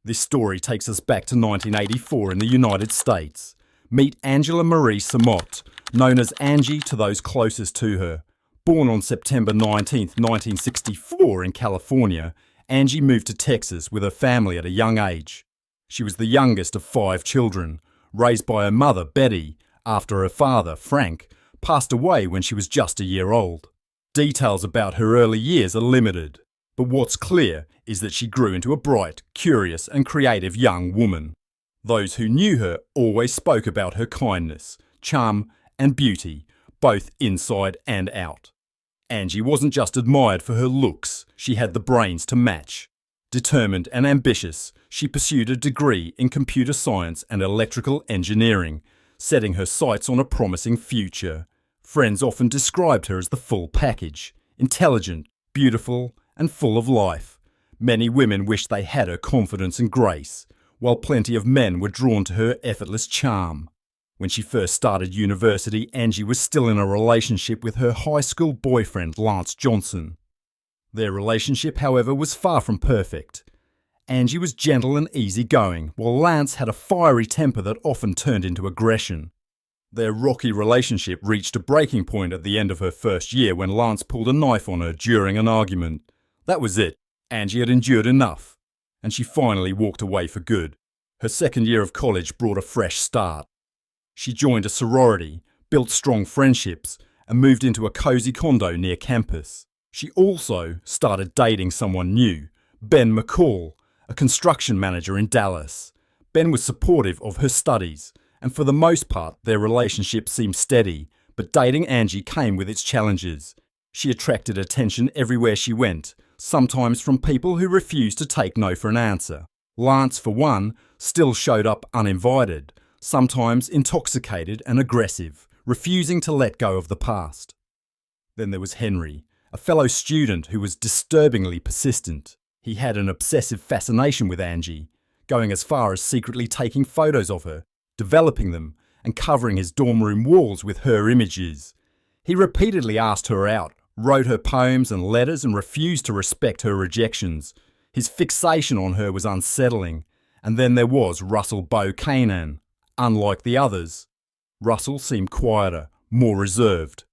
This story takes us back to 1984 in the United States. Meet Angela Marie Samotte, known as Angie to those closest to her. Born on September 19, 1964 in California, Angie moved to Texas with her family at a young age. She was the youngest of 5 children, raised by her mother, Betty, after her father, Frank, passed away when she was just a year old. Details about her early years are limited, but what's clear is that she grew into a bright, curious and creative young woman. Those who knew her always spoke about her kindness, charm and beauty, both inside and out. Angie wasn't just admired for her looks, she had the brains to match. Determined and ambitious, she pursued a degree in computer science and electrical engineering, setting her sights on a promising future. Friends often described her as the full package, intelligent, beautiful and full of life. Many women wished they had her confidence and grace, while plenty of men were drawn to her effortless charm. When she first started university, Angie was still in a relationship with her high school boyfriend, Lance Johnson. Their relationship, however, was far from perfect. Angie was gentle and easygoing, while Lance had a fiery temper that often turned into aggression. Their rocky relationship reached a breaking point at the end of her first year when Lance pulled a knife on her during an argument. That was it. Angie had endured enough, and she finally walked away for good. Her second year of college brought a fresh start. She joined a sorority, built strong friendships, and moved into a cozy condo near campus. She also started dating someone new, Ben McCall, a construction manager in Dallas. Ben was supportive of her studies, and for the most part their relationship seemed steady, but dating Angie came with its challenges. She attracted attention everywhere she went, sometimes from people who refused to take no for an answer. Lance, for one, still showed up uninvited, sometimes intoxicated and aggressive, refusing to let go of the past. Then there was Henry, a fellow student who was disturbingly persistent. He had an obsessive fascination with Angie, going as far as secretly taking photos of her, developing them, and covering his dorm room walls with her images. He repeatedly asked her out, wrote her poems and letters and refused to respect her rejections. His fixation on her was unsettling. And then there was Russell Bocanan. Unlike the others, Russell seemed quieter, more reserved.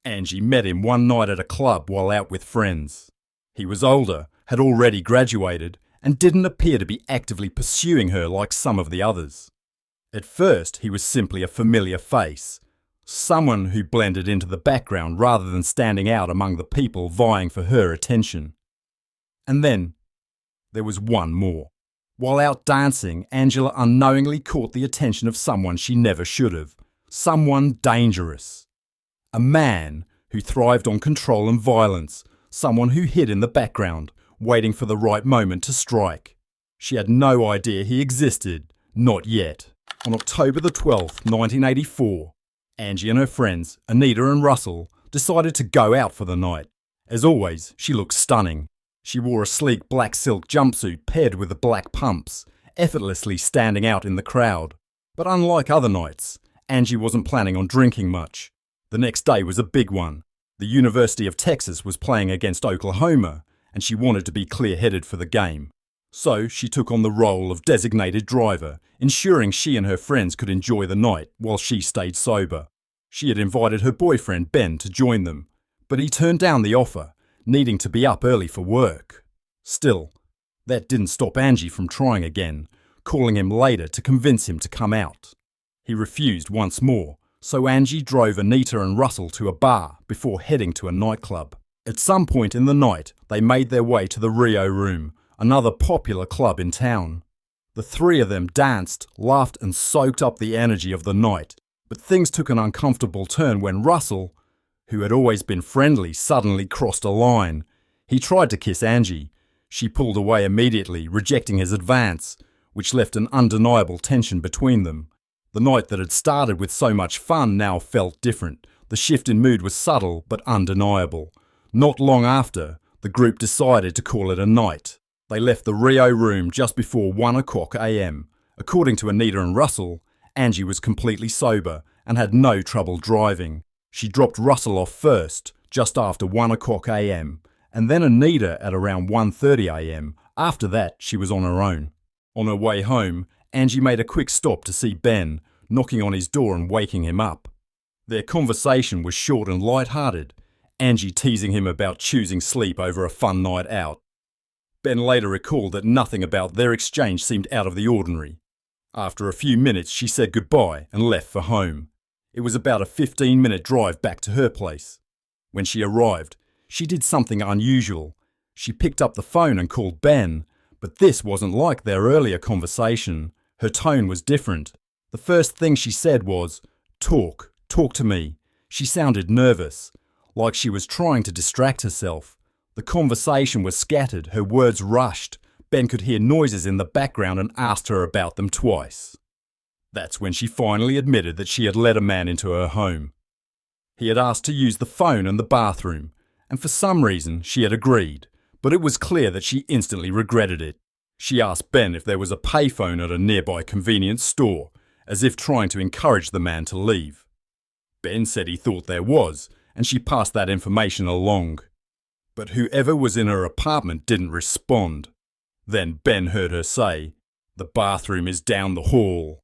Angie met him one night at a club while out with friends. He was older, had already graduated, and didn't appear to be actively pursuing her like some of the others. At first, he was simply a familiar face. Someone who blended into the background rather than standing out among the people vying for her attention. And then, there was one more. While out dancing, Angela unknowingly caught the attention of someone she never should have. Someone dangerous. A man who thrived on control and violence. Someone who hid in the background, waiting for the right moment to strike. She had no idea he existed. Not yet. On October the 12th, 1984, Angie and her friends, Anita and Russell, decided to go out for the night. As always, she looked stunning. She wore a sleek black silk jumpsuit paired with the black pumps, effortlessly standing out in the crowd. But unlike other nights, Angie wasn't planning on drinking much. The next day was a big one. The University of Texas was playing against Oklahoma, and she wanted to be clear-headed for the game. So she took on the role of designated driver, ensuring she and her friends could enjoy the night while she stayed sober. She had invited her boyfriend Ben to join them, but he turned down the offer, needing to be up early for work. Still, that didn't stop Angie from trying again, calling him later to convince him to come out. He refused once more, so Angie drove Anita and Russell to a bar before heading to a nightclub. At some point in the night, they made their way to the Rio Room, another popular club in town. The three of them danced, laughed and soaked up the energy of the night, but things took an uncomfortable turn when Russell, who had always been friendly, suddenly crossed a line. He tried to kiss Angie. She pulled away immediately, rejecting his advance, which left an undeniable tension between them. The night that had started with so much fun now felt different. The shift in mood was subtle but undeniable. Not long after, the group decided to call it a night. They left the Rio Room just before 1 o'clock a.m. According to Anita and Russell, Angie was completely sober and had no trouble driving. She dropped Russell off first, just after 1 o'clock a.m, and then Anita at around 1:30 a.m. After that, she was on her own. On her way home, Angie made a quick stop to see Ben, knocking on his door and waking him up. Their conversation was short and light-hearted, Angie teasing him about choosing sleep over a fun night out. Ben later recalled that nothing about their exchange seemed out of the ordinary. After a few minutes, she said goodbye and left for home. It was about a 15-minute drive back to her place. When she arrived, she did something unusual. She picked up the phone and called Ben, but this wasn't like their earlier conversation. Her tone was different. The first thing she said was, "Talk to me." She sounded nervous, like she was trying to distract herself. The conversation was scattered, her words rushed. Ben could hear noises in the background and asked her about them twice. That's when she finally admitted that she had let a man into her home. He had asked to use the phone and the bathroom, and for some reason she had agreed, but it was clear that she instantly regretted it. She asked Ben if there was a payphone at a nearby convenience store, as if trying to encourage the man to leave. Ben said he thought there was, and she passed that information along. But whoever was in her apartment didn't respond. Then Ben heard her say, "The bathroom is down the hall."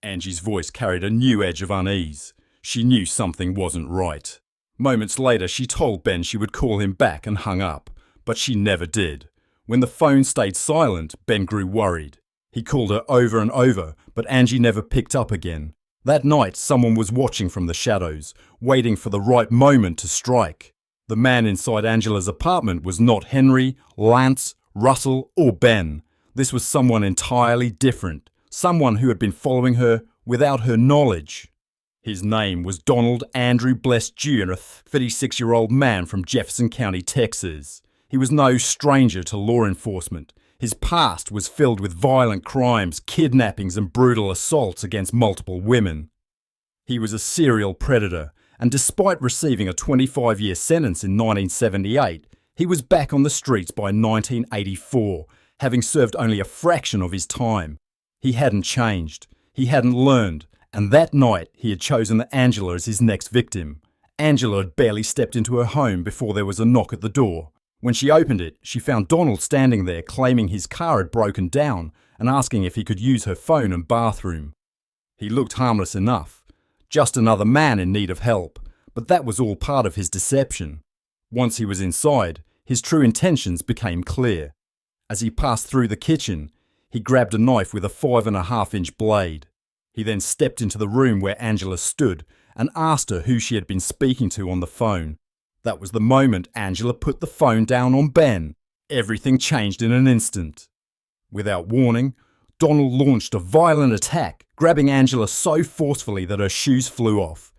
Angie's voice carried a new edge of unease. She knew something wasn't right. Moments later, she told Ben she would call him back and hung up, but she never did. When the phone stayed silent, Ben grew worried. He called her over and over, but Angie never picked up again. That night, someone was watching from the shadows, waiting for the right moment to strike. The man inside Angela's apartment was not Henry, Lance, Russell, or Ben. This was someone entirely different, someone who had been following her without her knowledge. His name was Donald Andrew Bless Jr., a 36-year-old man from Jefferson County, Texas. He was no stranger to law enforcement. His past was filled with violent crimes, kidnappings, and brutal assaults against multiple women. He was a serial predator, and despite receiving a 25-year sentence in 1978, he was back on the streets by 1984, having served only a fraction of his time. He hadn't changed. He hadn't learned. And that night, he had chosen Angela as his next victim. Angela had barely stepped into her home before there was a knock at the door. When she opened it, she found Donald standing there claiming his car had broken down and asking if he could use her phone and bathroom. He looked harmless enough. Just another man in need of help. But that was all part of his deception. Once he was inside, his true intentions became clear. As he passed through the kitchen, he grabbed a knife with a 5.5-inch blade. He then stepped into the room where Angela stood and asked her who she had been speaking to on the phone. That was the moment Angela put the phone down on Ben. Everything changed in an instant. Without warning, Donald launched a violent attack, grabbing Angela so forcefully that her shoes flew off.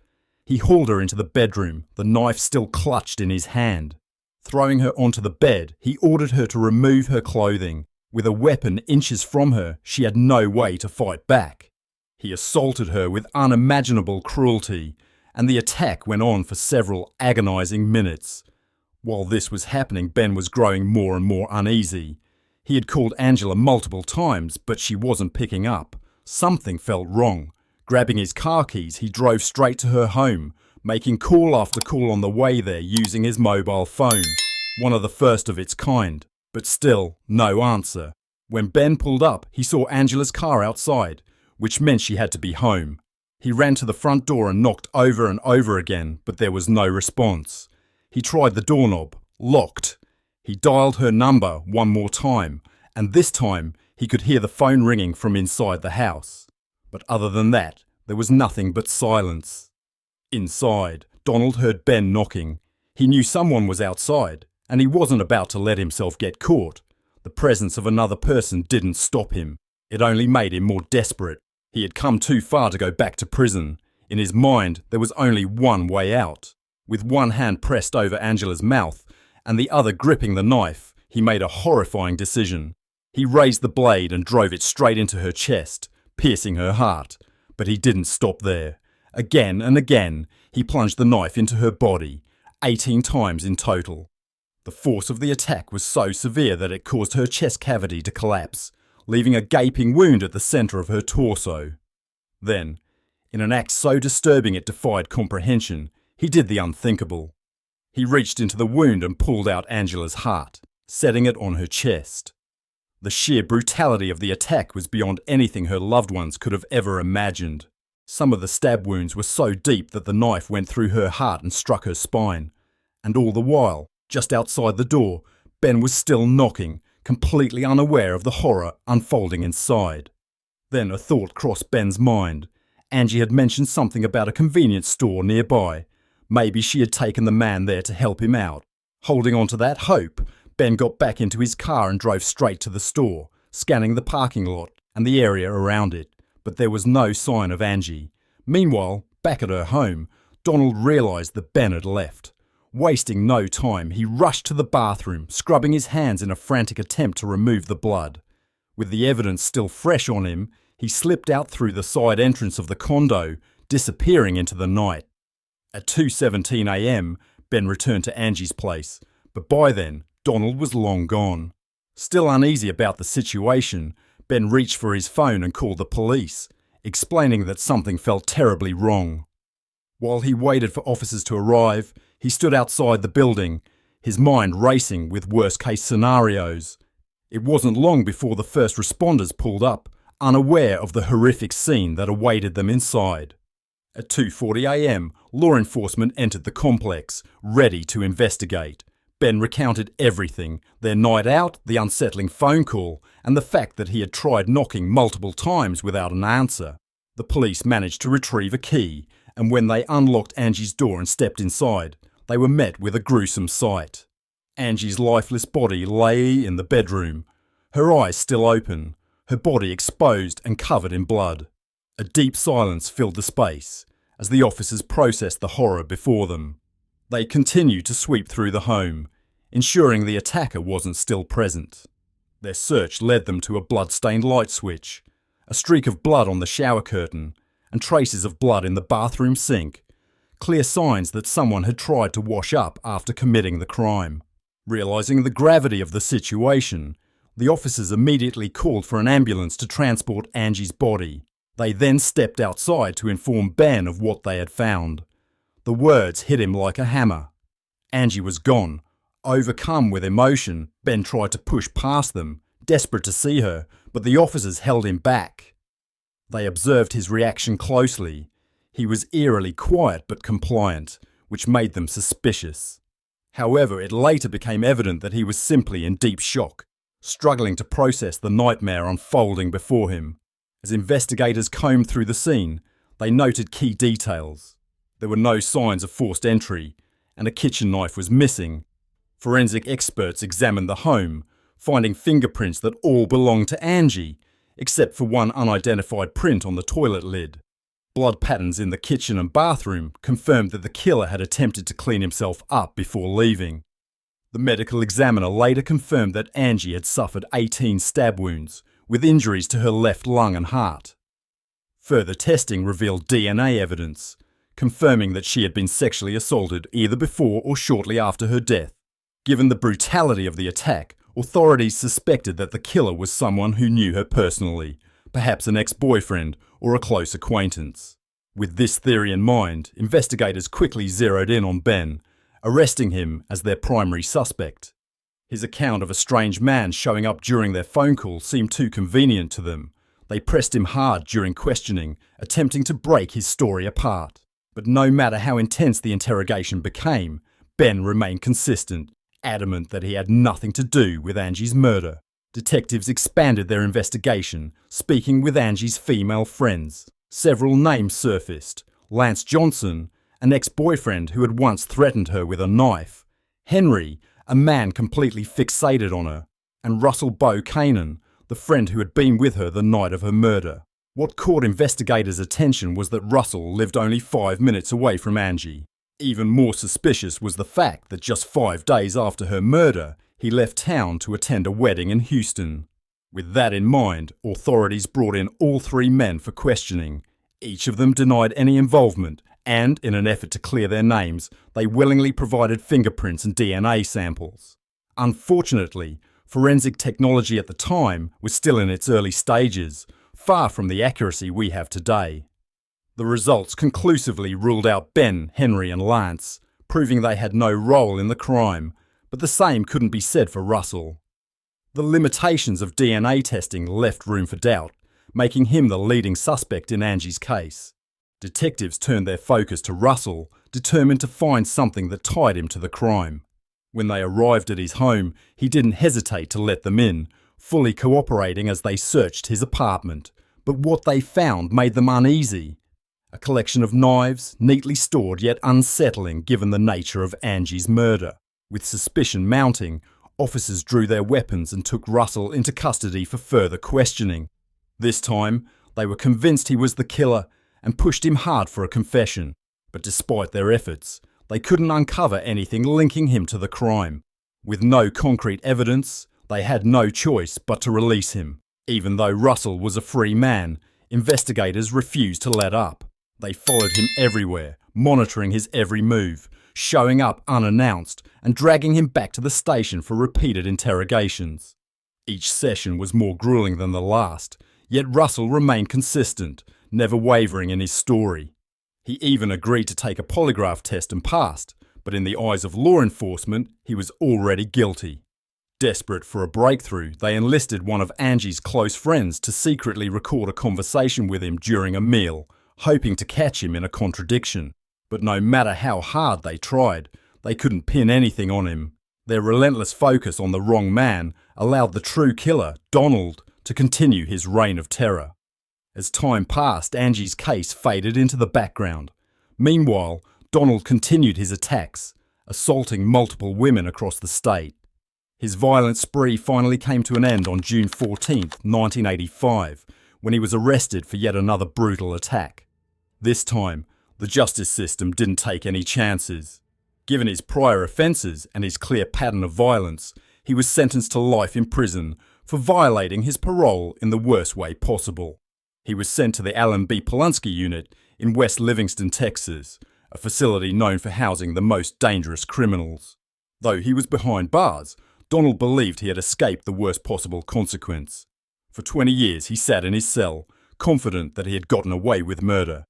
He hauled her into the bedroom, the knife still clutched in his hand. Throwing her onto the bed, he ordered her to remove her clothing. With a weapon inches from her, she had no way to fight back. He assaulted her with unimaginable cruelty, and the attack went on for several agonizing minutes. While this was happening, Ben was growing more and more uneasy. He had called Angela multiple times, but she wasn't picking up. Something felt wrong. Grabbing his car keys, he drove straight to her home, making call after call on the way there using his mobile phone, one of the first of its kind. But still, no answer. When Ben pulled up, he saw Angela's car outside, which meant she had to be home. He ran to the front door and knocked over and over again, but there was no response. He tried the doorknob, locked. He dialed her number one more time, and this time he could hear the phone ringing from inside the house. But other than that, there was nothing but silence. Inside, Donald heard Ben knocking. He knew someone was outside, and he wasn't about to let himself get caught. The presence of another person didn't stop him. It only made him more desperate. He had come too far to go back to prison. In his mind, there was only one way out. With one hand pressed over Angela's mouth and the other gripping the knife, he made a horrifying decision. He raised the blade and drove it straight into her chest, piercing her heart. But he didn't stop there. Again and again, he plunged the knife into her body, 18 times in total. The force of the attack was so severe that it caused her chest cavity to collapse, leaving a gaping wound at the center of her torso. Then, in an act so disturbing it defied comprehension, he did the unthinkable. He reached into the wound and pulled out Angela's heart, setting it on her chest. The sheer brutality of the attack was beyond anything her loved ones could have ever imagined. Some of the stab wounds were so deep that the knife went through her heart and struck her spine. And all the while, just outside the door, Ben was still knocking, completely unaware of the horror unfolding inside. Then a thought crossed Ben's mind. Angie had mentioned something about a convenience store nearby. Maybe she had taken the man there to help him out. Holding on to that hope, Ben got back into his car and drove straight to the store, scanning the parking lot and the area around it, but there was no sign of Angie. Meanwhile, back at her home, Donald realised that Ben had left. Wasting no time, he rushed to the bathroom, scrubbing his hands in a frantic attempt to remove the blood. With the evidence still fresh on him, he slipped out through the side entrance of the condo, disappearing into the night. At 2:17 a.m, Ben returned to Angie's place, but by then, Donald was long gone. Still uneasy about the situation, Ben reached for his phone and called the police, explaining that something felt terribly wrong. While he waited for officers to arrive, he stood outside the building, his mind racing with worst-case scenarios. It wasn't long before the first responders pulled up, unaware of the horrific scene that awaited them inside. At 2:40 a.m, law enforcement entered the complex, ready to investigate. Ben recounted everything, their night out, the unsettling phone call, and the fact that he had tried knocking multiple times without an answer. The police managed to retrieve a key, and when they unlocked Angie's door and stepped inside, they were met with a gruesome sight. Angie's lifeless body lay in the bedroom, her eyes still open, her body exposed and covered in blood. A deep silence filled the space as the officers processed the horror before them. They continued to sweep through the home, ensuring the attacker wasn't still present. Their search led them to a blood-stained light switch, a streak of blood on the shower curtain, and traces of blood in the bathroom sink, clear signs that someone had tried to wash up after committing the crime. Realising the gravity of the situation, the officers immediately called for an ambulance to transport Angie's body. They then stepped outside to inform Ben of what they had found. The words hit him like a hammer. Angie was gone. Overcome with emotion, Ben tried to push past them, desperate to see her, but the officers held him back. They observed his reaction closely. He was eerily quiet but compliant, which made them suspicious. However, it later became evident that he was simply in deep shock, struggling to process the nightmare unfolding before him. As investigators combed through the scene, they noted key details. There were no signs of forced entry, and a kitchen knife was missing. Forensic experts examined the home, finding fingerprints that all belonged to Angie, except for one unidentified print on the toilet lid. Blood patterns in the kitchen and bathroom confirmed that the killer had attempted to clean himself up before leaving. The medical examiner later confirmed that Angie had suffered 18 stab wounds, with injuries to her left lung and heart. Further testing revealed DNA evidence, confirming that she had been sexually assaulted either before or shortly after her death. Given the brutality of the attack, authorities suspected that the killer was someone who knew her personally, perhaps an ex-boyfriend or a close acquaintance. With this theory in mind, investigators quickly zeroed in on Ben, arresting him as their primary suspect. His account of a strange man showing up during their phone call seemed too convenient to them. They pressed him hard during questioning, attempting to break his story apart. But no matter how intense the interrogation became, Ben remained consistent, adamant that he had nothing to do with Angie's murder. Detectives expanded their investigation, speaking with Angie's female friends. Several names surfaced: Lance Johnson, an ex-boyfriend who had once threatened her with a knife; Henry, a man completely fixated on her; and Russell Bo Kanan, the friend who had been with her the night of her murder. What caught investigators' attention was that Russell lived only 5 minutes away from Angie. Even more suspicious was the fact that just 5 days after her murder, he left town to attend a wedding in Houston. With that in mind, authorities brought in all 3 men for questioning. Each of them denied any involvement, and in an effort to clear their names, they willingly provided fingerprints and DNA samples. Unfortunately, forensic technology at the time was still in its early stages, far from the accuracy we have today. The results conclusively ruled out Ben, Henry and Lance, proving they had no role in the crime, but the same couldn't be said for Russell. The limitations of DNA testing left room for doubt, making him the leading suspect in Angie's case. Detectives turned their focus to Russell, determined to find something that tied him to the crime. When they arrived at his home, he didn't hesitate to let them in, fully cooperating as they searched his apartment. But what they found made them uneasy. A collection of knives, neatly stored yet unsettling given the nature of Angie's murder. With suspicion mounting, officers drew their weapons and took Russell into custody for further questioning. This time, they were convinced he was the killer and pushed him hard for a confession. But despite their efforts, they couldn't uncover anything linking him to the crime. With no concrete evidence, they had no choice but to release him. Even though Russell was a free man, investigators refused to let up. They followed him everywhere, monitoring his every move, showing up unannounced and dragging him back to the station for repeated interrogations. Each session was more grueling than the last, yet Russell remained consistent, never wavering in his story. He even agreed to take a polygraph test and passed, but in the eyes of law enforcement, he was already guilty. Desperate for a breakthrough, they enlisted one of Angie's close friends to secretly record a conversation with him during a meal, hoping to catch him in a contradiction. But no matter how hard they tried, they couldn't pin anything on him. Their relentless focus on the wrong man allowed the true killer, Donald, to continue his reign of terror. As time passed, Angie's case faded into the background. Meanwhile, Donald continued his attacks, assaulting multiple women across the state. His violent spree finally came to an end on June 14, 1985, when he was arrested for yet another brutal attack. This time, the justice system didn't take any chances. Given his prior offences and his clear pattern of violence, he was sentenced to life in prison for violating his parole in the worst way possible. He was sent to the Alan B. Polunsky Unit in West Livingston, Texas, a facility known for housing the most dangerous criminals. Though he was behind bars, Donald believed he had escaped the worst possible consequence. For 20 years he sat in his cell, confident that he had gotten away with murder.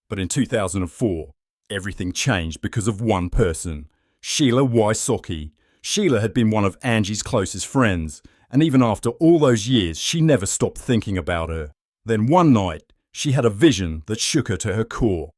But in 2004, everything changed because of one person, Sheila Wysocki. Sheila had been one of Angie's closest friends, and even after all those years, she never stopped thinking about her. Then one night, she had a vision that shook her to her core.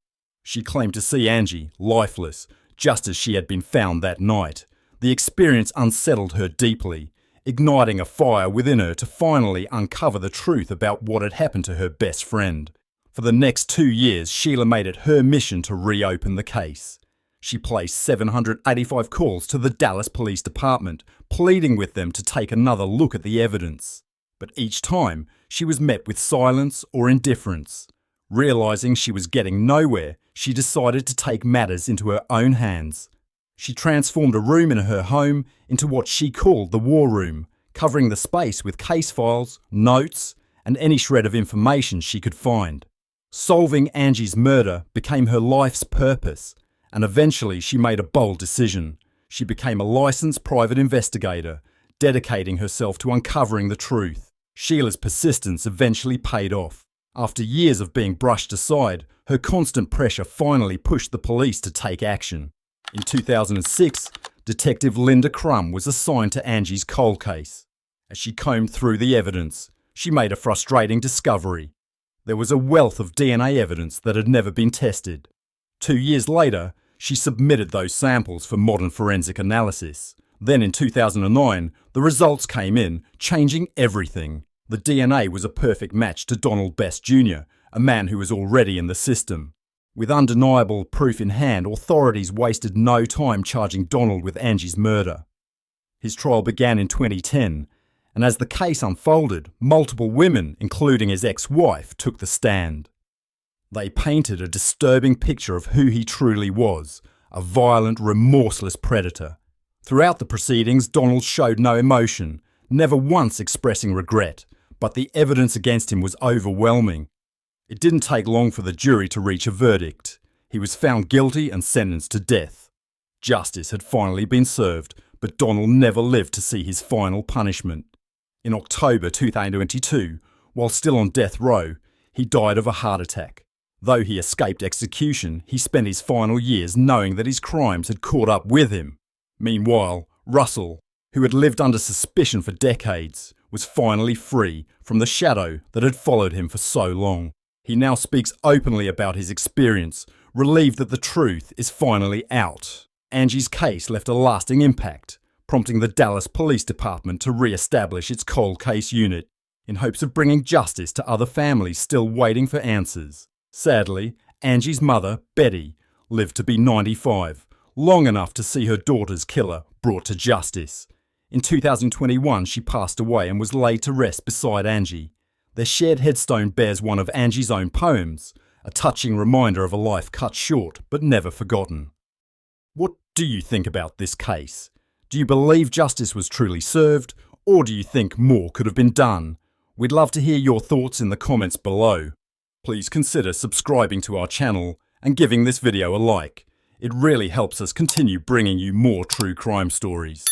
She claimed to see Angie, lifeless, just as she had been found that night. The experience unsettled her deeply, igniting a fire within her to finally uncover the truth about what had happened to her best friend. For the next 2 years, Sheila made it her mission to reopen the case. She placed 785 calls to the Dallas Police Department, pleading with them to take another look at the evidence. But each time, she was met with silence or indifference. Realizing she was getting nowhere, she decided to take matters into her own hands. She transformed a room in her home into what she called the war room, covering the space with case files, notes, and any shred of information she could find. Solving Angie's murder became her life's purpose, and eventually she made a bold decision. She became a licensed private investigator, dedicating herself to uncovering the truth. Sheila's persistence eventually paid off. After years of being brushed aside, her constant pressure finally pushed the police to take action. In 2006, Detective Linda Crum was assigned to Angie's cold case. As she combed through the evidence, she made a frustrating discovery. There was a wealth of DNA evidence that had never been tested. 2 years later, she submitted those samples for modern forensic analysis. Then in 2009, the results came in, changing everything. The DNA was a perfect match to Donald Best Jr., a man who was already in the system. With undeniable proof in hand, authorities wasted no time charging Donald with Angie's murder. His trial began in 2010, and as the case unfolded, multiple women, including his ex-wife, took the stand. They painted a disturbing picture of who he truly was, a violent, remorseless predator. Throughout the proceedings, Donald showed no emotion, never once expressing regret, but the evidence against him was overwhelming. It didn't take long for the jury to reach a verdict. He was found guilty and sentenced to death. Justice had finally been served, but Donald never lived to see his final punishment. In October 2022, while still on death row, he died of a heart attack. Though he escaped execution, he spent his final years knowing that his crimes had caught up with him. Meanwhile, Russell, who had lived under suspicion for decades, was finally free from the shadow that had followed him for so long. He now speaks openly about his experience, relieved that the truth is finally out. Angie's case left a lasting impact, prompting the Dallas Police Department to re-establish its cold case unit in hopes of bringing justice to other families still waiting for answers. Sadly, Angie's mother, Betty, lived to be 95, long enough to see her daughter's killer brought to justice. In 2021, she passed away and was laid to rest beside Angie. Their shared headstone bears one of Angie's own poems, a touching reminder of a life cut short but never forgotten. What do you think about this case? Do you believe justice was truly served, or do you think more could have been done? We'd love to hear your thoughts in the comments below. Please consider subscribing to our channel and giving this video a like. It really helps us continue bringing you more true crime stories.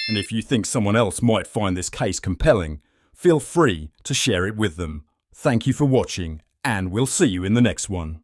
And if you think someone else might find this case compelling, feel free to share it with them. Thank you for watching, and we'll see you in the next one.